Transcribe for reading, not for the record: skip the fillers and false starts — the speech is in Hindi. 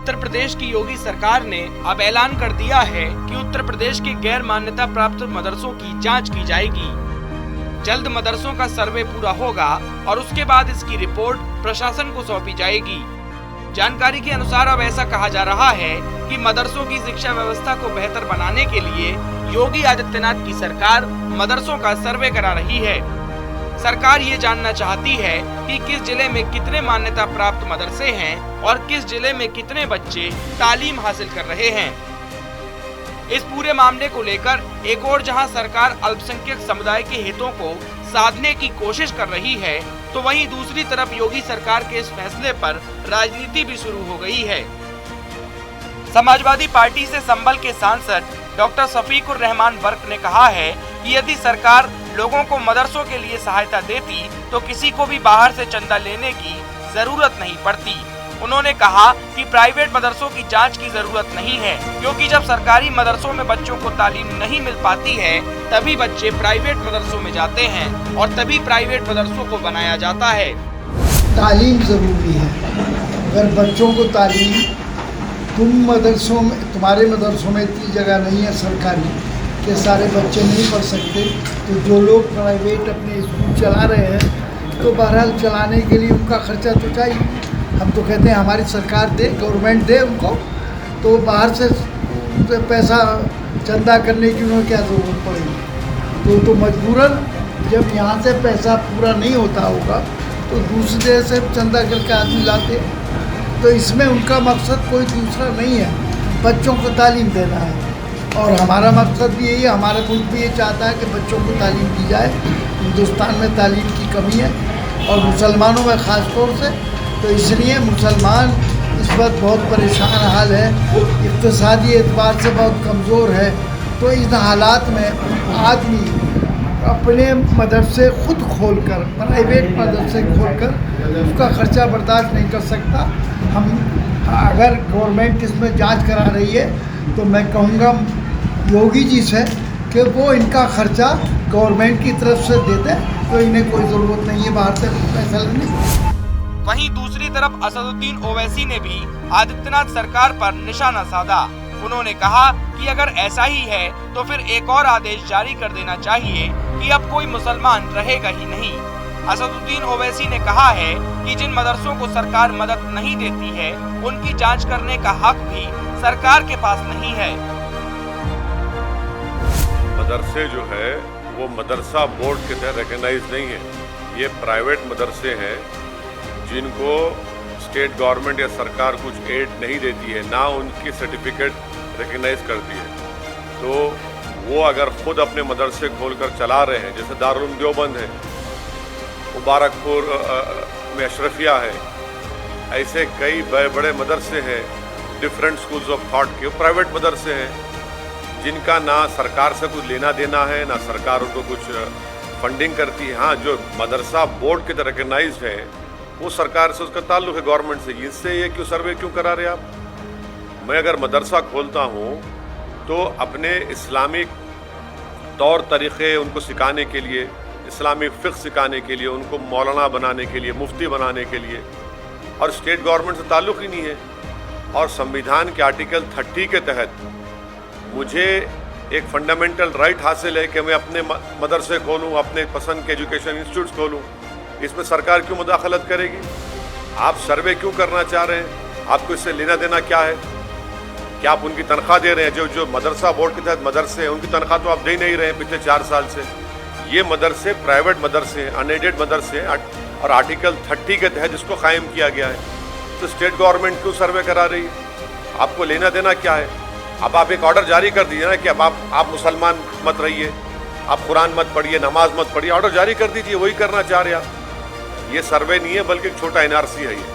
उत्तर प्रदेश की योगी सरकार ने अब ऐलान कर दिया है कि उत्तर प्रदेश के गैर मान्यता प्राप्त मदरसों की जांच की जाएगी। जल्द मदरसों का सर्वे पूरा होगा और उसके बाद इसकी रिपोर्ट प्रशासन को सौंपी जाएगी। जानकारी के अनुसार अब ऐसा कहा जा रहा है कि मदरसों की शिक्षा व्यवस्था को बेहतर बनाने के लिए योगी आदित्यनाथ की सरकार मदरसों का सर्वे करा रही है। सरकार ये जानना चाहती है कि किस जिले में कितने मान्यता प्राप्त मदरसे हैं और किस जिले में कितने बच्चे तालीम हासिल कर रहे हैं। इस पूरे मामले को लेकर एक और जहां सरकार अल्पसंख्यक समुदाय के हितों को साधने की कोशिश कर रही है, तो वहीं दूसरी तरफ योगी सरकार के इस फैसले पर राजनीति भी शुरू हो गई है। समाजवादी पार्टी से संभल के सांसद डॉक्टर शफीकुर रहमान वर्क ने कहा है कि यदि सरकार लोगों को मदरसों के लिए सहायता देती तो किसी को भी बाहर से चंदा लेने की जरूरत नहीं पड़ती। उन्होंने कहा कि प्राइवेट मदरसों की जांच की जरूरत नहीं है, क्योंकि जब सरकारी मदरसों में बच्चों को तालीम नहीं मिल पाती है तभी बच्चे प्राइवेट मदरसों में जाते हैं और तभी प्राइवेट मदरसों को बनाया जाता है। तालीम ज़रूरी है। अगर बच्चों को तालीम तुम्हारे मदरसों में इतनी जगह नहीं है सरकारी कि सारे बच्चे नहीं पढ़ सकते, तो जो लोग प्राइवेट अपने स्कूल चला रहे हैं तो बहरहाल चलाने के लिए उनका खर्चा तो चाहिए। हम तो कहते हैं हमारी सरकार दे, गवर्नमेंट दे उनको, तो बाहर से पैसा चंदा करने की उन्हें क्या ज़रूरत पड़ेगी। तो मजबूरन जब यहाँ से पैसा पूरा नहीं होता होगा तो दूसरे से चंदा करके आदमी लाते। तो इसमें उनका मकसद कोई दूसरा नहीं है, बच्चों को तालीम देना है। और हमारा मकसद भी यही है, हमारा मुल्क भी ये चाहता है कि बच्चों को तालीम दी जाए। हिंदुस्तान में तालीम की कमी है और मुसलमानों में ख़ास तौर से, तो इसलिए मुसलमान इस वक्त बहुत परेशान हाल है, इक़्तिसादी एतबार से बहुत कमज़ोर है। तो इन हालात में आदमी अपने मदरसे खुद खोलकर, प्राइवेट मदरसे खोलकर उसका ख़र्चा बर्दाश्त नहीं कर सकता। हम अगर गवर्नमेंट इसमें जांच करा रही है तो मैं कहूँगा योगी जी से कि वो इनका खर्चा गवर्नमेंट की तरफ से दे दें, तो इन्हें कोई ज़रूरत नहीं है बाहर से पैसा लेने। वहीं दूसरी तरफ असदुद्दीन ओवैसी ने भी आदित्यनाथ सरकार पर निशाना साधा। उन्होंने कहा कि अगर ऐसा ही है तो फिर एक और आदेश जारी कर देना चाहिए कि अब कोई मुसलमान रहेगा ही नहीं। असदुद्दीन ओवैसी ने कहा है कि जिन मदरसों को सरकार मदद नहीं देती है उनकी जांच करने का हक भी सरकार के पास नहीं है। मदरसे जो है वो मदरसा बोर्ड के तहत रिकॉग्नाइज नहीं है। ये प्राइवेट मदरसे हैं जिनको स्टेट गवर्नमेंट या सरकार कुछ एड नहीं देती है, ना उनकी सर्टिफिकेट रिकॉग्नाइज करती है। तो वो अगर खुद अपने मदरसे खोलकर चला रहे हैं, जैसे दारुल उलूम देवबंद है, मुबारकपुर में अशरफिया है, ऐसे कई बड़े बड़े मदरसे हैं, डिफरेंट स्कूल्स ऑफ थॉट के प्राइवेट मदरसे हैं जिनका ना सरकार से कुछ लेना देना है, ना सरकार उनको कुछ फंडिंग करती है। हाँ, जो मदरसा बोर्ड के तरह रिकॉग्नाइज्ड है वो सरकार से, उसका ताल्लुक है गवर्नमेंट से। इससे ये क्यों सर्वे क्यों करा रहे आप? मैं अगर मदरसा खोलता हूँ तो अपने इस्लामिक तौर तरीक़े उनको सिखाने के लिए, इस्लामिक फ़िक़्ह सिखाने के लिए, उनको मौलाना बनाने के लिए, मुफ्ती बनाने के लिए, और स्टेट गवर्नमेंट से ताल्लुक़ ही नहीं है। और संविधान के आर्टिकल 30 के तहत मुझे एक फंडामेंटल राइट हासिल है कि मैं अपने मदरसे खोलूँ, अपने पसंद के एजुकेशन इंस्टीट्यूट्स खोलूँ। इसमें सरकार क्यों मुदाखलत करेगी? आप सर्वे क्यों करना चाह रहे हैं? आपको इससे लेना देना क्या है? क्या आप उनकी तनख्वाह दे रहे हैं? जो मदरसा बोर्ड के तहत मदरसे हैं उनकी तनख्वाह तो आप दे नहीं रहे हैं पिछले 4 साल से। ये मदरसे प्राइवेट मदरसे हैं, अनएडेड मदरसे हैं, और आर्टिकल 30 के तहत इसको कायम किया गया है। तो स्टेट गवर्नमेंट क्यों सर्वे करा रही है? आपको लेना देना क्या है? अब आप एक ऑर्डर जारी कर दीजिए ना कि अब आप मुसलमान मत रहिए, आप कुरान मत पढ़िए, नमाज मत पढ़िए, ऑर्डर जारी कर दीजिए। वही करना चाह रहे आप। ये सर्वे नहीं है बल्कि एक छोटा NRC है ये।